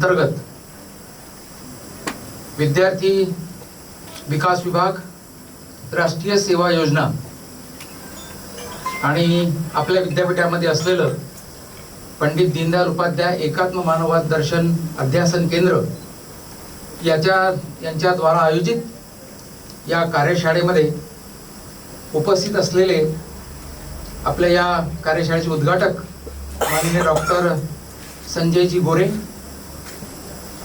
अंतर्गत विद्यार्थी विकास विभाग, राष्ट्रीय सेवा योजना आणि आपल्या विद्यापीठामध्ये असलेलं पंडित दीनदयाल उपाध्याय एकात्म मानववाद दर्शन अध्यासन केंद्र यांच्याद्वारा आयोजित या कार्यशाळेमध्ये उपस्थित असलेले आपल्या या कार्यशाळेचे उद्घाटक माननीय डॉक्टर संजयजी गोरे,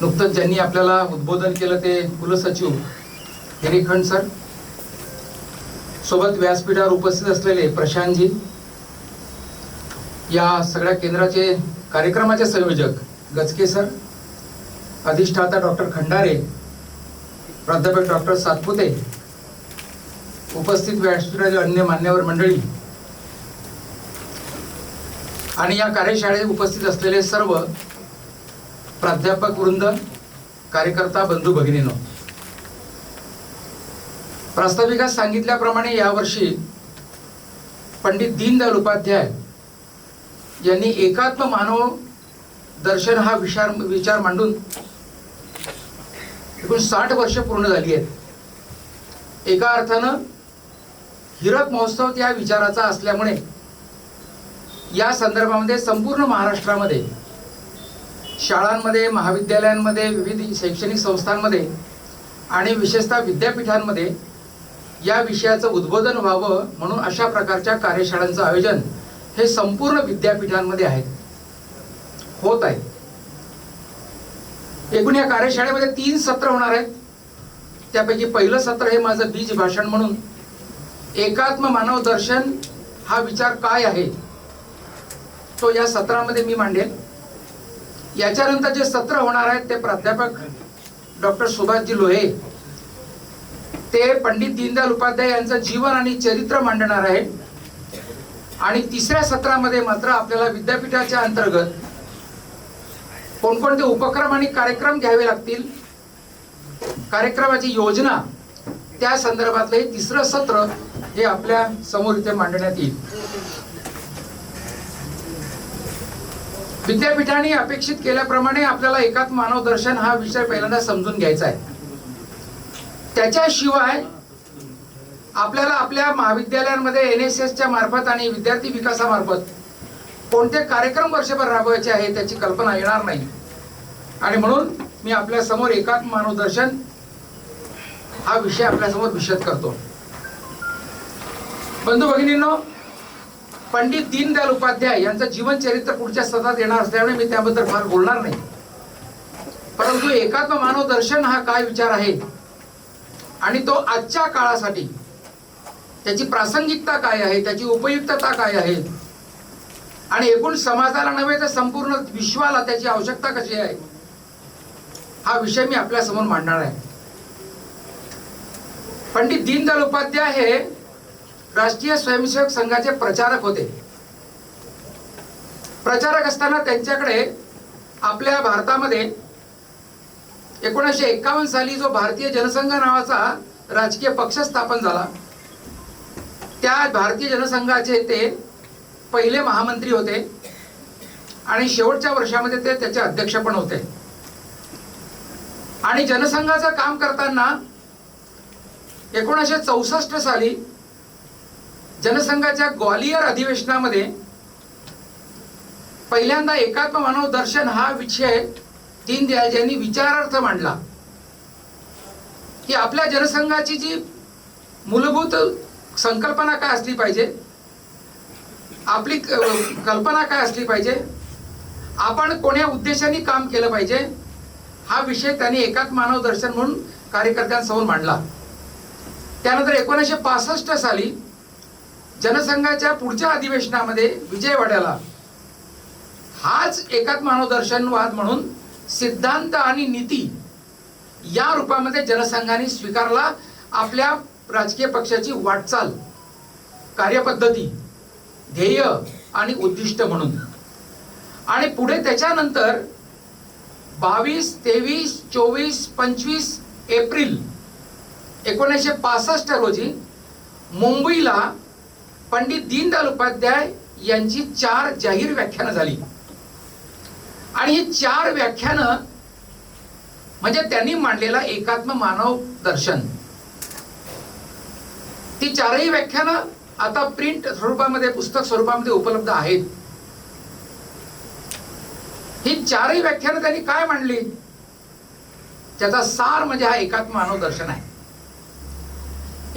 नुकतंच ज्यांनी आपल्याला उद्बोधन केलं ते कुलसचिव हिरेखंड सर, सोबत व्यासपीठावर उपस्थित असलेले प्रशांतजी, या सगळ्या केंद्राचे कार्यक्रमाचे संयोजक गचके सर, अधिष्ठाता डॉक्टर खंडारे, प्राध्यापक डॉक्टर सातपुते, उपस्थित व्यासपीठातील अन्य मान्यवर मंडळी आणि या कार्यशाळेत उपस्थित असलेले सर्व प्राध्यापक वृंद, कार्यकर्ता बंधू भगिनींनो, प्रास्ताविकात सांगितल्याप्रमाणे यावर्षी पंडित दीनदयाल उपाध्याय यांनी एकात्म मानव दर्शन हा विचार मांडून एकूण 60 वर्ष पूर्ण झाली आहेत. एका अर्थानं हिरक महोत्सव त्या विचाराचा असल्यामुळे या संदर्भामध्ये संपूर्ण महाराष्ट्रामध्ये शाळांमध्ये, महाविद्यालयांमध्ये, विविध शैक्षणिक संस्थांमध्ये आणि विशेषतः विद्यापीठांमध्ये या विषयाचं उद्बोधन व्हावं म्हणून अशा प्रकारच्या कार्यशाळांचं आयोजन हे संपूर्ण विद्यापीठांमध्ये होत आहे. एकूण या कार्यशाळेमध्ये 3 सत्र होणार आहेत. त्यापैकी पहिलं सत्र हे माझं बीज भाषण म्हणून एकात्म मानव दर्शन हा विचार काय आहे तो या सत्रामध्ये मी मांडेल. याच्यानंतर जे सत्र होणार आहेत ते प्राध्यापक डॉक्टर सुभाषजी लोहे ते पंडित दीनदयाल उपाध्याय यांचं जीवन आणि चरित्र मांडणार आहे. आणि तिसऱ्या सत्रामध्ये मात्र आपल्याला विद्यापीठाच्या अंतर्गत कोणकोणते उपक्रम आणि कार्यक्रम घ्यावे लागतील, कार्यक्रमाची योजना, त्या संदर्भातले तिसरं सत्र हे आपल्या समोर इथे मांडण्यात येईल. विद्यापीठाने अपेक्षित केल्याप्रमाणे आपल्याला एकात्म मानव दर्शन हा विषय पहिल्यांदा समजून घ्यायचा आहे. त्याच्याशिवाय आपल्याला आपल्या महाविद्यालयांमध्ये NSSच्या मार्फत आणि विद्यार्थी विकासामार्फत कोणते कार्यक्रम वर्षभर राबवायचे आहे त्याची कल्पना येणार नाही. आणि म्हणून मी आपल्या समोर एकात्म मानव दर्शन हा विषय आपल्या समोर विशद करतो. बंधू भगिनींनो, पंडित दीनदयाल उपाध्याय यांचं जीवन चरित्र पुढच्या सत्रात येणार असल्यामुळे मी त्याबद्दल फार बोलणार नाही. परंतु एकात्म मानव दर्शन हा काय विचार आहे आणि तो आजच्या काळासाठी त्याची प्रासंगिकता काय आहे, त्याची उपयुक्तता काय आहे आणि एकूण समाजाला नव्हे तर संपूर्ण विश्वाला त्याची आवश्यकता कशी आहे हा विषय मी आपल्या समोर मांडणार आहे. पंडित दीनदयाल उपाध्याय हे राष्ट्रीय स्वयंसेवक संघाचे प्रचारक होते. प्रचारक असताना त्यांच्याकडे आपल्या भारतामध्ये 1951 साली जो भारतीय जनसंघ नावाचा राजकीय पक्ष स्थापन झाला, त्या भारतीय जनसंघाचे ते पहिले महामंत्री होते आणि शेवटच्या वर्षामध्ये ते त्याचे अध्यक्ष पण होते. आणि जनसंघाचं काम करताना 1964 साली जनसंघाच्या ग्वालियर अधिवेशनामध्ये पहिल्यांदा एकात्म मानव दर्शन हा विषय दीनदयालजींनी विचारार्थ मांडला की आपल्या जनसंघाची जी मूलभूत संकल्पना काय असली पाहिजे, आपली कल्पना काय असली पाहिजे, आपण कोण्या उद्देशाने काम केलं पाहिजे हा विषय त्यांनी एकात्म मानव दर्शन म्हणून कार्यकर्त्यांसमोर मांडला. त्यानंतर 1965 साली जनसंघाच्या पुढच्या अधिवेशनामध्ये विजयवाड्याला हाच एकात्म मानव दर्शनवाद म्हणून सिद्धांत आणि नीती या रूपामध्ये जनसंघाने स्वीकारला. आपल्या राजकीय पक्षाची वाटचाल, कार्यपद्धती, ध्येय आणि उद्दिष्ट म्हणून. आणि पुढे त्याच्यानंतर 22, 23, 24, 25 एप्रिल 1965 रोजी मुंबईला पंडित दीनदयाल उपाध्याय यांची 4 जाहीर व्याख्यानं झाली. आणि ही 4 व्याख्यानं म्हणजे त्यांनी मांडलेला एकात्म मानव दर्शन, ती चारही व्याख्यानं आता प्रिंट स्वरूपामध्ये, पुस्तक स्वरूपामध्ये उपलब्ध आहेत. ही चारही व्याख्यानं त्यांनी काय मांडली, त्याचा सार म्हणजे हा एकात्म मानव दर्शन आहे.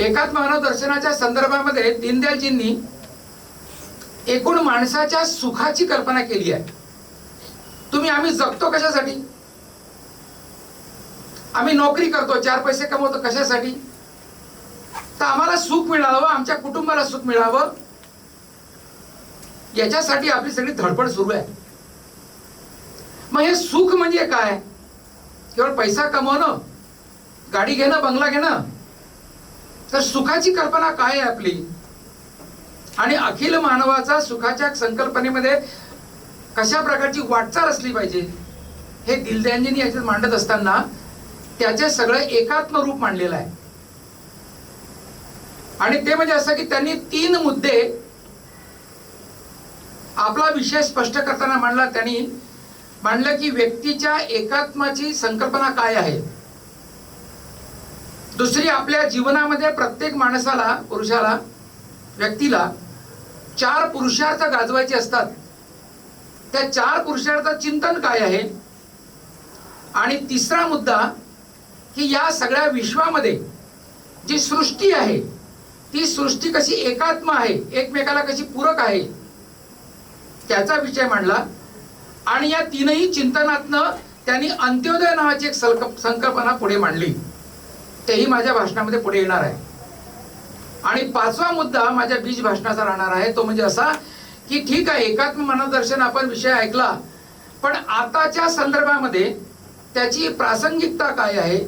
एकात्म मानव दर्शनाच्या संदर्भामध्ये दीनदयालजींनी एकूण माणसाच्या सुखाची कल्पना केली आहे. आम्ही जगतो कशासाठी, आम्ही नोकरी करतो, 4 पैसे कमवतो कशासाठी, तर आम्हाला सुख मिळावं, आमच्या कुटुंबाला सुख मिळावं, याच्यासाठी आपली सगळी धडपड सुरू आहे. मग हे सुख म्हणजे काय, केवळ पैसा कमवणं, गाडी घेणं, बंगला घेणं, तर सुखाची कल्पना काय आहे आपली, आणि अखिल मानवाचा सुखाच्या संकल्पनेमध्ये कशा प्रकारची वाटचाल असली पाहिजे, हे दीनदयालजींनी याच्यात मांडत असताना त्याचे सगळं एकात्म रूप मांडलेलं आहे. आणि ते म्हणजे असं की त्यांनी 3 मुद्दे आपला विषय स्पष्ट करताना मांडला. त्यांनी मांडलं की व्यक्तीच्या एकात्माची संकल्पना काय आहे. दुसरी, आपल्या जीवनामध्ये प्रत्येक माणसाला, पुरुषाला, व्यक्तीला 4 पुरुषार्थ गाजवायचे असतात. त्या 4 पुरुषार्थाचं चिंतन काय आहे. आणि तिसरा मुद्दा की या सगळ्या विश्वामध्ये जी सृष्टी आहे, ती सृष्टी कशी एकात्म आहे, एकमेकाला कशी पूरक आहे, त्याचा विषय मांडला. आणि या 3ही चिंतनातनं त्यांनी अंत्योदय नावाची एक संकल्पना पुढे मांडली. तेही माझ्या भाषणामध्ये पुढे येणार आहे. आणि 5वा मुद्दा माझ्या बीज भाषणाचा राहणार आहे. तो म्हणजे असा की ठीक आहे, एकात्म मानवदर्शन आपण विषय ऐकला, पण आताच्या संदर्भामध्ये त्याची प्रासंगिकता काय आहे,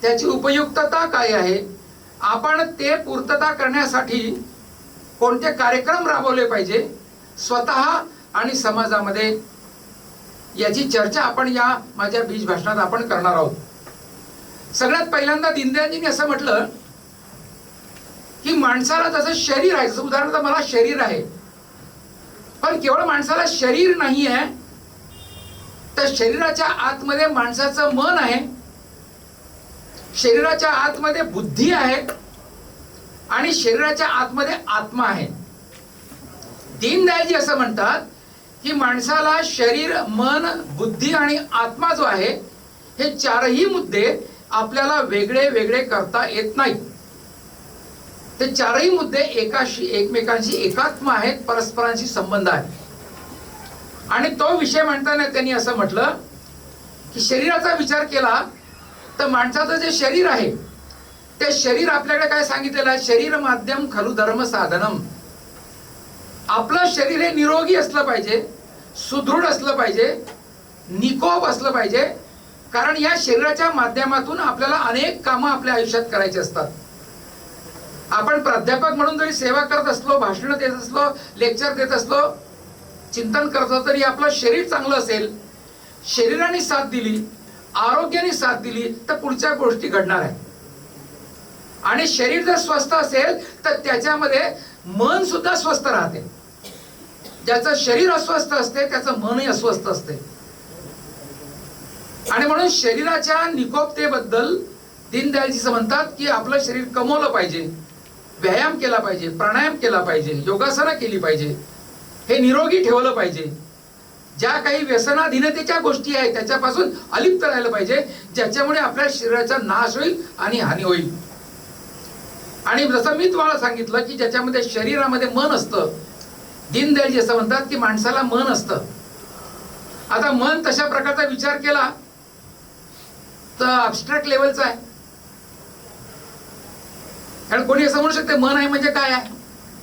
त्याची उपयुक्तता काय आहे, आपण ते पूर्तता करण्यासाठी कोणते कार्यक्रम राबवले पाहिजे स्वतः आणि समाजामध्ये, याची चर्चा आपण या माझ्या बीज भाषणात आपण करणार आहोत. सगळ्यात पहिल्यांदा दीनदयालजींनी असं म्हटलं की माणसाला जसं शरीर आहे, जसं उदाहरणार्थ मला शरीर आहे, पण केवळ माणसाला शरीर नाही आहे, तर शरीराच्या आतमध्ये माणसाचं मन आहे, शरीराच्या आतमध्ये बुद्धी आहे, आणि शरीराच्या आतमध्ये आत्मा आहे. दीनदयालजी असं म्हणतात की माणसाला शरीर, मन, बुद्धी आणि आत्मा जो आहे, हे 4ही मुद्दे आपल्याला वेगळे वेगळे करता येत नाहीत. ते 4ही मुद्दे एकमेकांशी एकात्म आहेत, परस्परांशी संबंध आहे. आणि तो विषय म्हणताना त्यांनी असं म्हटलं की शरीराचा विचार केला तर माणसाचं जे शरीर आहे, ते शरीर आपल्याकडे काय सांगितलेलं आहे, शरीर माध्यम खलु धर्म साधनम. आपलं शरीर हे निरोगी असलं पाहिजे, सुदृढ असलं पाहिजे, निकोप असलं पाहिजे, कारण या शरीराच्या माध्यमातून आपल्याला अनेक कामं आपल्या आयुष्यात करायची असतात. आपण प्राध्यापक म्हणून जरी सेवा करत असलो, भाषण देत असलो, लेक्चर देत असलो, चिंतन करत असलो, तरी आपलं शरीर चांगलं असेल, शरीराने साथ दिली, आरोग्याने साथ दिली, तर पुढच्या गोष्टी घडणार आहे. आणि शरीर जर स्वस्थ असेल तर त्याच्यामध्ये मन सुद्धा स्वस्थ राहते. ज्याचं शरीर अस्वस्थ असते त्याचं मनही अस्वस्थ असते. आणि म्हणून शरीराच्या निकोपतेबद्दल दीनदयालजी म्हणतात की आपलं शरीर कमवलं पाहिजे, व्यायाम केला पाहिजे, प्राणायाम केला पाहिजे, योगासना केली पाहिजे, हे निरोगी ठेवलं पाहिजे. ज्या काही व्यसनाधीनतेच्या गोष्टी आहेत त्याच्यापासून अलिप्त राहिलं पाहिजे, ज्याच्यामुळे आपल्या शरीराचा नाश होईल आणि हानी होईल. आणि जसं मी तुम्हाला सांगितलं की ज्याच्यामध्ये शरीरामध्ये मन असतं, दीनदयालजी असं म्हणतात की माणसाला मन असतं. आता मन तशा प्रकारचा विचार केला तर अबस्ट्रॅक्ट लेवलचा आहे. कारण कोणी असं म्हणू शकते मन आहे म्हणजे काय आहे,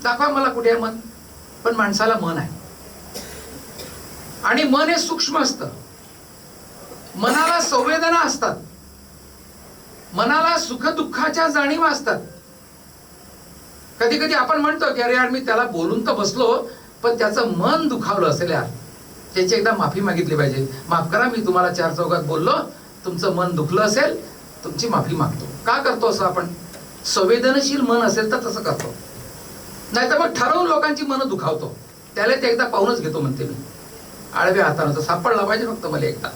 दाखवा मला कुठे आहे मन. पण माणसाला मन आहे, आणि मन हे सूक्ष्म असतं. मनाला संवेदना असतात, मनाला सुखदुःखाच्या जाणीवा असतात. कधी कधी आपण म्हणतो की अरे यार, मी त्याला बोलून तर बसलो, पण त्याचं मन दुखावलं असेल यार, त्याची एकदा माफी मागितली पाहिजे. माफ करा, मी तुम्हाला 4 चौघात बोललो, तुमचं मन दुखलं असेल, तुमची माफी मागतो. का करतो असं आपण? संवेदनशील मन असेल तर तसं करतो, नाही तर मग ठरवून लोकांची मन दुखावतो. त्याला ते एकदा पाहूनच घेतो म्हणते मी, आडव्या हातानं. तर सापडला पाहिजे फक्त मला एकदा.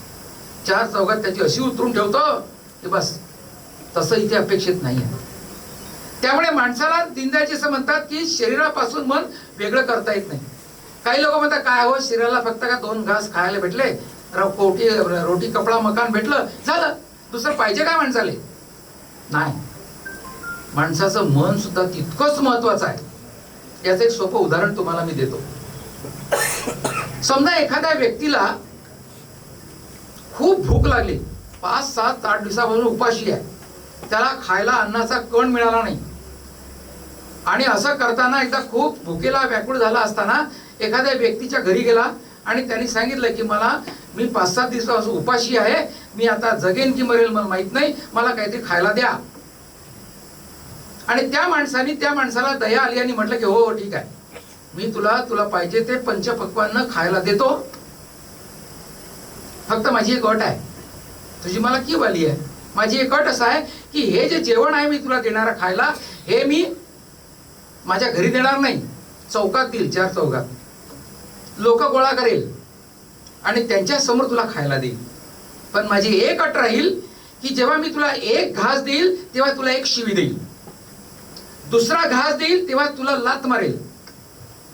चार चौघात त्याची अशी उतरून ठेवतो की बस, तसं इथे अपेक्षित नाही आहे. त्यामुळे माणसाला दीनदयाळजी असं म्हणतात की शरीरापासून मन वेगळं करता येत नाही. काही लोक म्हणतात काय हो, शरीराला फक्त का 2 घास खायला भेटले, रोटी कपडा मकान भेटलं झालं, दुसरं पाहिजे काय माणसाले? नाही, माणसाचं मन सुद्धा तितकंच महत्वाचं आहे. याचं एक सोपं उदाहरण तुम्हाला मी देतो. समजा एखाद्या व्यक्तीला खूप भूक लागली, 5, 7, 8 दिवसापासून उपाशी आहे, त्याला खायला अन्नाचा कण मिळाला नाही, आणि असं करताना एकदा खूप भुकेला व्याकुळ झाला असताना एखाद्या व्यक्तीच्या घरी गेला आणि त्यांनी सांगितलं की मी 5-7 दिवसापासून उपाशी आहे, मी आता जगेन की मरेल मला माहित नाही, मला काहीतरी खायला द्या. आणि त्या माणसाला दया आली आणि म्हटलं की हो ठीक आहे, मी तुला पाहिजे ते पंचपक्वान्न खायला देतो, फक्त माझी एक अट आहे. तुझी मला की वाली आहे? माझी एक अट असं आहे की हे जे जेवण आहे मी तुला देणार खायला, हे मी माझ्या घरी देणार नाही, चौकात देईल, 4 चौकात लोक गोळा करेल आणि त्यांच्या समोर तुला खायला देईल. पण माझी एक अट राहील की जेव्हा मी तुला 1 घास देईल तेव्हा तुला 1 शिवी देईल, दुसरा घास देईल तेव्हा तुला लात मारेल,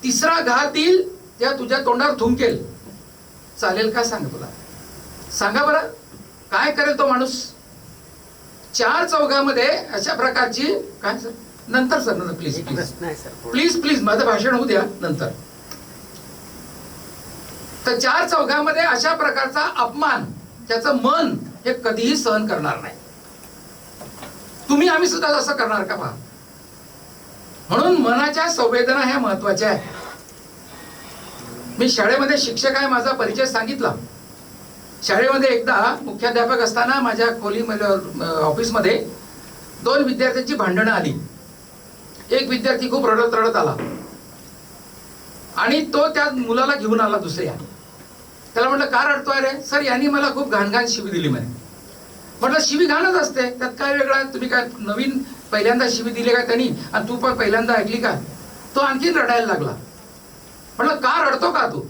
तिसरा घास देईल तेव्हा तुझ्या तोंडावर थुंकेल. चालेल का सांग? तुला सांगा बरं, काय करेल तो माणूस? 4 चौघामध्ये अशा प्रकारची काय सर? नंतर सर, प्लीज माझं भाषण होऊ द्या नंतर. तर 4 चौघामध्ये अशा प्रकारचा अपमान त्याचं मन हे कधीही सहन करणार नाही. तुम्ही आम्ही सुद्धा असं करणार का? पहा, म्हणून मनाच्या संवेदना ह्या महत्वाच्या आहेत. मी शाळेमध्ये शिक्षक आहे, माझा परिचय सांगितला. शाळेमध्ये एकदा मुख्याध्यापक असताना माझ्या खोलीमध्ये ऑफिसमध्ये 2 विद्यार्थ्यांची भांडणं आली. एक विद्यार्थी खूप रडत आला आणि तो त्या मुलाला घेऊन आला दुसऱ्या. त्याला म्हटलं का रडतोय रे? सर यांनी मला खूप घाण शिवी दिली म्हणे. म्हटलं शिवी घाणच असते, त्यात काय वेगळं? तुम्ही काय नवीन पहिल्यांदा शिवी दिली का त्यांनी, आणि तू पण पहिल्यांदा ऐकली का? तो आणखीन रडायला लागला. म्हटलं का रडतो का तू?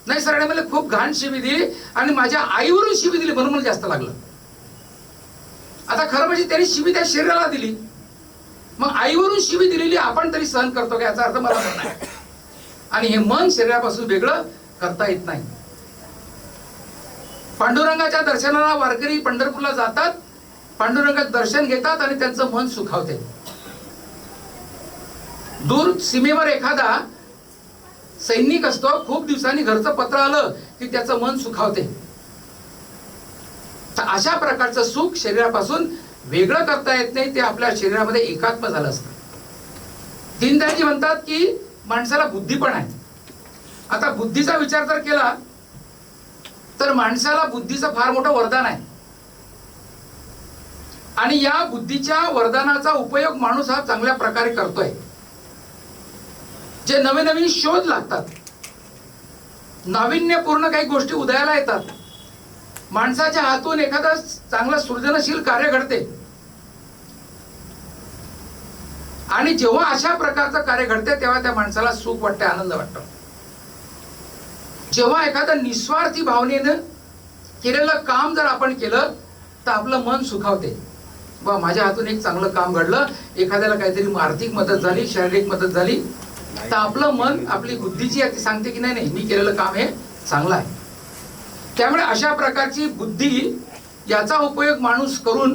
नाही सर, मला खूप घाण शिवी दिली आणि माझ्या आईवरून शिवी दिली म्हणून मला जास्त लागलं. आता खरं म्हणजे त्यांनी शिवी त्या शरीराला दिली, मग आईवरून शिवी दिलेली आपण तरी सहन करतो का? याचा अर्थ मला म्हणणं आहे. आणि हे मन शरीरापासून वेगळं करता येत नाही. पांडुरंगाच्या दर्शनाला वारकरी पंढरपूरला जातात, पांडुरंगाचं दर्शन घेतात आणि त्यांचं मन सुखावते. दूर सीमेवर एखादा सैनिक असतो, खूप दिवसांनी घरचं पत्र आलं की त्याचं मन सुखावते. तर अशा प्रकारचं सुख शरीरापासून वेगळं करता येत नाही, ते आपल्या शरीरामध्ये एकात्म झालं असतं. दीनदयाळजी म्हणतात की माणसाला बुद्धी पण आहे. आता बुद्धीचा विचार जर केला तर माणसाला बुद्धीचं फार मोठं वरदान आहे, आणि या बुद्धीच्या वरदानाचा उपयोग माणूस हा चांगल्या प्रकारे करतोय. जे नवे नवीन शोध लागतात, नाविन्यपूर्ण काही गोष्टी उदयाला येतात, माणसाच्या हातून एखादं चांगलं सृजनशील कार्य घडते, आणि जेव्हा अशा प्रकारचं कार्य घडते तेव्हा त्या माणसाला सुख वाटते, आनंद वाटतो. जेव्हा एखादं निस्वार्थी भावनेनं केलेलं काम जर आपण केलं तर आपलं मन सुखावते. बा माझ्या हातून एक चांगलं काम घडलं, एखाद्याला काहीतरी आर्थिक मदत झाली, शारीरिक मदत झाली, तर आपलं मन, आपली बुद्धीची सांगते की नाही मी केलेलं काम हे चांगलं आहे. त्यामुळे अशा प्रकारची बुद्धी याचा उपयोग माणूस करून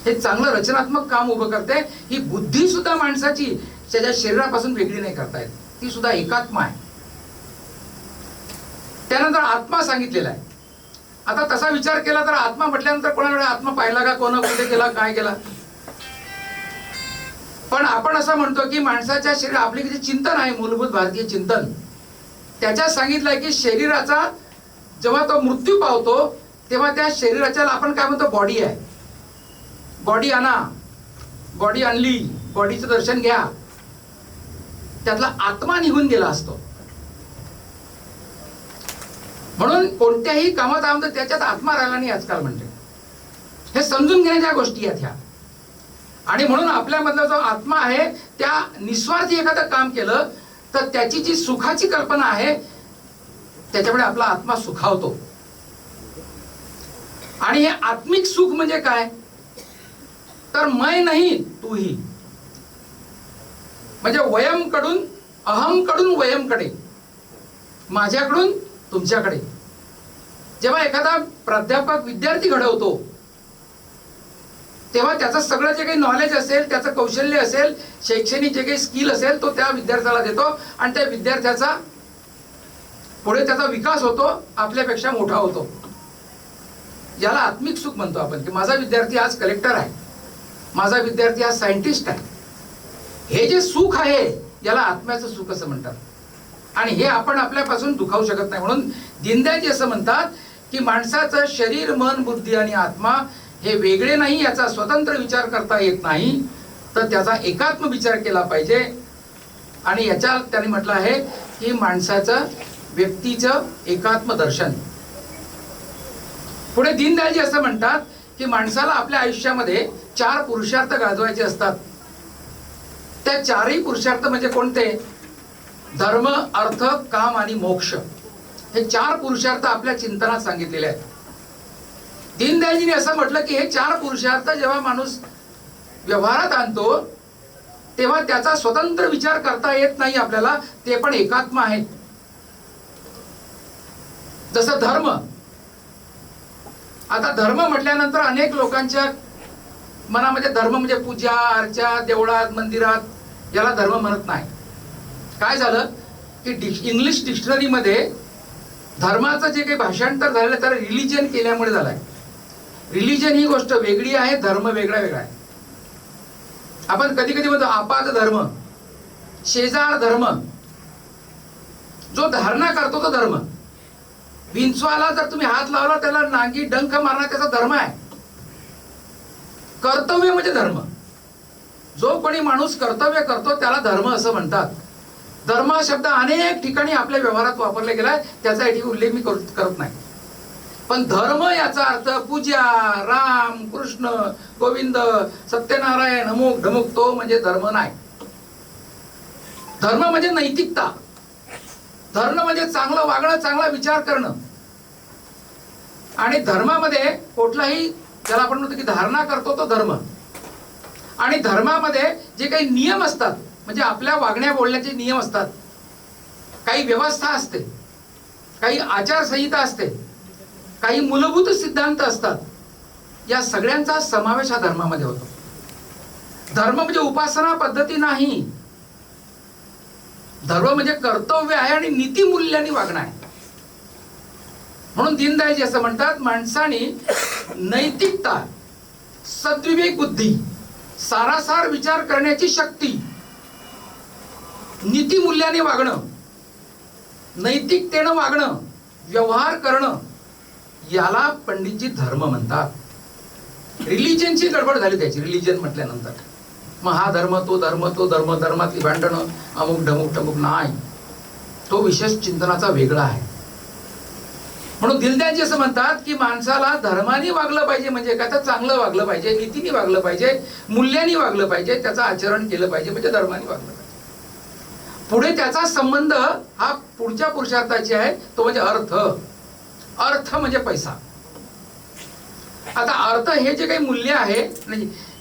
हे चांगलं रचनात्मक काम उभं करते. ही बुद्धी सुद्धा माणसाची त्याच्या शरीरापासून वेगळी नाही करता येत, ती सुद्धा एकात्मा आहे. त्यानंतर आत्मा सांगितलेला आहे. आता तसा विचार केला तर आत्मा म्हटल्यानंतर कोणाकडे आत्मा पाहिला का, कोणा कुठे केला, काय केला? पण आपण असं म्हणतो की माणसाच्या शरीर, आपले जे चिंतन आहे मूलभूत भारतीय चिंतन, त्याच्यात सांगितलंय की शरीराचा जेव्हा तो मृत्यू पावतो तेव्हा त्या शरीराच्या आपण काय म्हणतो बॉडी आहे, बॉडी आणा, बॉडी आणली, बॉडीचं दर्शन घ्या, त्यातला आत्मा निघून गेला असतो. म्हणून कोणत्याही कामात आमचं त्याच्यात आत्मा राहिला नाही आजकाल म्हणते. हे समजून घेण्याच्या गोष्टी आहेत ह्या. आणि म्हणून आपल्यामधला जो आत्मा आहे त्या निस्वार्थी एखादं काम केलं तर त्याची जी सुखाची कल्पना आहे त्याच्यामुळे आपला आत्मा सुखावतो. आणि हे आत्मिक सुख म्हणजे काय, तर मैं नाही तूही, म्हणजे वयम कडून अहम कडून वयम कडे, माझ्याकडून तुमच्याकडे. जेव्हा एखादा प्राध्यापक विद्यार्थी घडवतो तेव्हा त्याचं सगळं जे काही नॉलेज असेल, त्याचं कौशल्य असेल, शैक्षणिक जे काही स्किल असेल तो त्या विद्यार्थ्याला देतो आणि त्या विद्यार्थ्याचा पुढे त्याचा विकास होतो, आपल्यापेक्षा मोठा होतो. याला आत्मिक सुख म्हणतो आपण, की माझा विद्यार्थी आज कलेक्टर आहे, माझा विद्यार्थी आज सायंटिस्ट आहे. हे जे सुख आहे याला आत्म्याचं सुख असं म्हणतात. आणि हे आपण आपल्यापासून दुखावू शकत नाही. म्हणून दीनदयाळजी असं म्हणतात की माणसाचं शरीर, मन, बुद्धी आणि आत्मा हे वेगळे नाही, याचा स्वतंत्र विचार करता येत नाही, तर त्याचा एकात्म विचार केला पाहिजे. आणि याच्यात त्यांनी म्हटलं आहे की माणसाचं व्यक्तीचं एकात्म दर्शन. पुढे दीनदयाळजी असं म्हणतात की माणसाला आपल्या आयुष्यामध्ये 4 पुरुषार्थ गाजवायचे असतात. त्या 4ही पुरुषार्थ म्हणजे कोणते, धर्म, अर्थ, काम आणि मोक्ष. हे 4 पुरुषार्थ आपल्या चिंतनात सांगितलेले आहेत. दीनदयाळजींनी असं म्हटलं की हे 4 पुरुषार्थ जेव्हा माणूस व्यवहारात आणतो तेव्हा त्याचा स्वतंत्र विचार करता येत नाही आपल्याला, ते पण एकात्म आहेत. जसं धर्म, आता धर्म म्हटल्यानंतर अनेक लोकांच्या मनामध्ये धर्म म्हणजे पूजा अर्चा, देवळात मंदिरात, याला धर्म म्हणत नाही. काय झालं की इंग्लिश डिक्शनरीमध्ये धर्माचं जे काही भाषांतर झालेलं त्याला रिलिजन केल्यामुळे झालंय. रिलिजन ही गोष्ट वेगळी आहे, धर्म वेगळा वेगळा आहे. आपण कधी कधी म्हणतो आपाद धर्म, शेजार धर्म. जो धारणा करतो तो धर्म. विंचवाला जर तुम्ही हात लावला त्याला नांगी डंख मारणं त्याचा धर्म आहे. कर्तव्य म्हणजे धर्म. जो कोणी माणूस कर्तव्य करतो त्याला धर्म असं म्हणतात. धर्म हा शब्द अनेक ठिकाणी आपल्या व्यवहारात वापरला गेलाय, त्याचा या ठिकाणी उल्लेख मी करत नाही. पण धर्म याचा अर्थ पूजा, राम, कृष्ण, गोविंद, सत्यनारायण, अमुक ढमुक, तो म्हणजे धर्म नाही. धर्म म्हणजे नैतिकता. धर्म म्हणजे चांगलं वागणं, चांगला विचार करणं. आणि धर्मामध्ये कुठलाही, ज्याला आपण म्हणतो की धारणा करतो तो धर्म. आणि धर्मामध्ये जे काही नियम असतात, म्हणजे आपल्या वागण्या बोलण्याचे नियम असतात, काही व्यवस्था असते, काही आचारसंहिता असते, काही मूलभूत सिद्धांत असतात, या सगळ्यांचा समावेश हा धर्मामध्ये होतो. धर्म म्हणजे उपासना पद्धती नाही. धर्म म्हणजे कर्तव्य आहे आणि नीतिमूल्यांनी वागणं आहे. म्हणून दीनदयाळजी असं म्हणतात, माणसाने नैतिकता, सद्विवेक बुद्धी, सारासार विचार करण्याची शक्ती, नीतिमूल्याने वागणं, नैतिकतेनं वागणं, व्यवहार करणं, याला पंडितजी धर्म म्हणतात. रिलिजनची गडबड झाली त्याची, रिलिजन म्हटल्यानंतर मग हा धर्म, तो धर्म, तो धर्म, धर्मातली भांडणं, अमुक ढमुक टमुक नाही. तो विशेष चिंतनाचा वेगळा आहे. म्हणून दीनदयाळजी असं म्हणतात की माणसाला धर्माने वागलं पाहिजे, म्हणजे काय तर चांगलं वागलं पाहिजे, नीतीने वागलं पाहिजे, मूल्याने वागलं पाहिजे, त्याचं आचरण केलं पाहिजे, म्हणजे धर्माने वागलं पाहिजे. पुढे त्याचा संबंध हा पुढच्या पुरुषार्थाची आहे, तो म्हणजे अर्थ. अर्थ म्हणजे पैसा. आता अर्थ हे जे काही मूल्य आहे,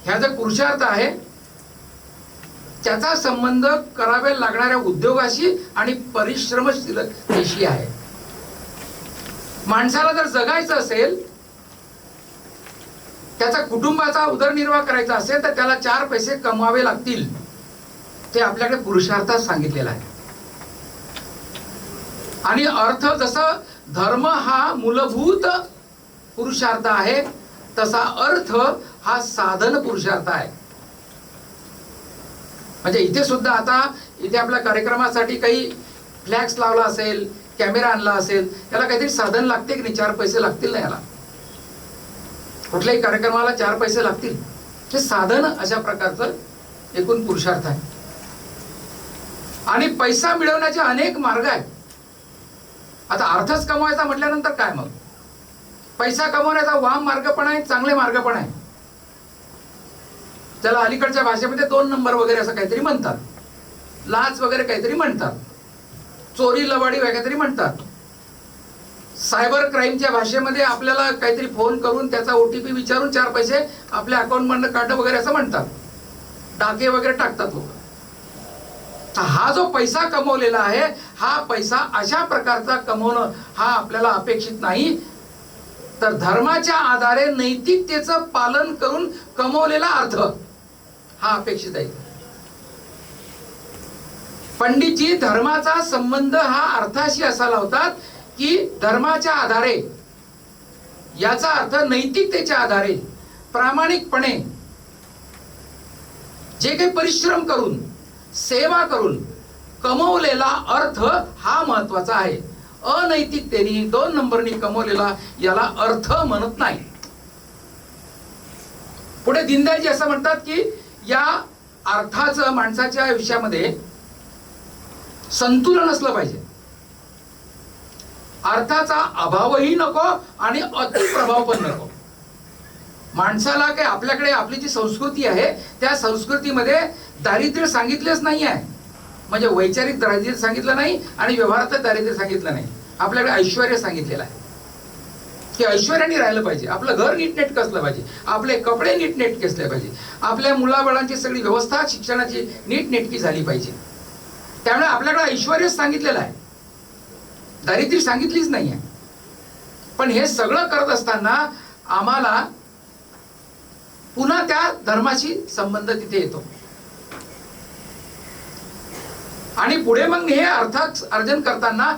ह्या जो पुरुषार्थ आहे, त्याचा संबंध कराव्या लागणाऱ्या उद्योगाशी आणि परिश्रमशीलतेशी आहे. माणसाला जर जगायचं असेल, त्याचा कुटुंबाचा उदरनिर्वाह करायचा असेल, तर त्याला 4 पैसे कमवावे लागतील. ते आपल्याकडे पुरुषार्थात सांगितलेलं आहे. आणि अर्थ, जसं धर्म हा मूलभूत पुरुषार्थ आहे, तसा अर्थ हा साधन पुरुषार्थ आहे. म्हणजे इथे सुद्धा आता इथे आपल्या कार्यक्रमासाठी काही फ्लॅक्स लावला असेल, कॅमेरा आणला असेल, याला काहीतरी साधन लागते की नाही? 4 पैसे लागतील ना याला. कुठल्याही कार्यक्रमाला 4 पैसे लागतील. हे साधन अशा प्रकारचं एकूण पुरुषार्थ आहे. आणि पैसा मिळवण्याचे अनेक मार्ग आहेत. आता अर्थच कमवायचा म्हटल्यानंतर काय मग? पैसा कमवण्याचा वाम मार्ग पण आहे, चांगले मार्ग पण आहे. त्याला अलीकडच्या भाषेमध्ये 2 नंबर वगैरे असं काहीतरी म्हणतात, लाच वगैरे काहीतरी म्हणतात, चोरी लवाडी वगैरे काहीतरी म्हणतात. सायबर क्राईमच्या भाषेमध्ये आपल्याला काहीतरी फोन करून त्याचा OTP विचारून 4 पैसे आपल्या अकाउंटमधनं काढणं वगैरे असं म्हणतात, डाके वगैरे टाकतात लोक. हा जो पैसा कमवलेला आहे, हा पैसा अशा प्रकारचा कमवणं हा आपल्याला अपेक्षित नाही, तर धर्माच्या आधारे नैतिकतेचं पालन करून कमवलेला अर्थ हा अपेक्षित आहे. पंडितजी, धर्माचा संबंध हा अर्थाशी असा लावतात की धर्माच्या आधारे, याचा अर्थ नैतिकतेच्या आधारे प्रामाणिकपणे जे काही परिश्रम करून सेवा करून कमवलेला अर्थ हा महत्वाचा आहे. अनैतिकतेने 2 नंबरनी कमवलेला याला अर्थ म्हणत नाही. पुढे दीनदयालजी असं म्हणतात की या अर्थाचं माणसाच्या आयुष्यामध्ये संतुलन असलं पाहिजे. अर्थाचा अभावही नको आणि अतिप्रभाव पण नको. माणसाला काय, आपल्याकडे आपली जी संस्कृती आहे त्या संस्कृतीमध्ये दारिद्र्य सांगितलेच नाही आहे, म्हणजे वैचारिक दारिद्र्य सांगितलं नाही आणि व्यवहारातलं दारिद्र्य सांगितलं नाही. आपल्याकडे ऐश्वर्य सांगितलेलं आहे की ऐश्वर्याने राहिलं पाहिजे, आपलं घर नीटनेटकं असलं पाहिजे, आपले कपडे नीटनेटके असले पाहिजे, आपल्या मुलाबाळांची सगळी व्यवस्था शिक्षणाची नीटनेटकी झाली पाहिजे. त्यामुळे आपल्याकडे ऐश्वर्य सांगितलेलं आहे, दारिद्र्य सांगितलीच नाही आहे. पण हे सगळं करत असताना आम्हाला पुन्हा त्या धर्माशी संबंध तिथे येतो. आणि पुढे मग हे अर्थ अर्जन करताना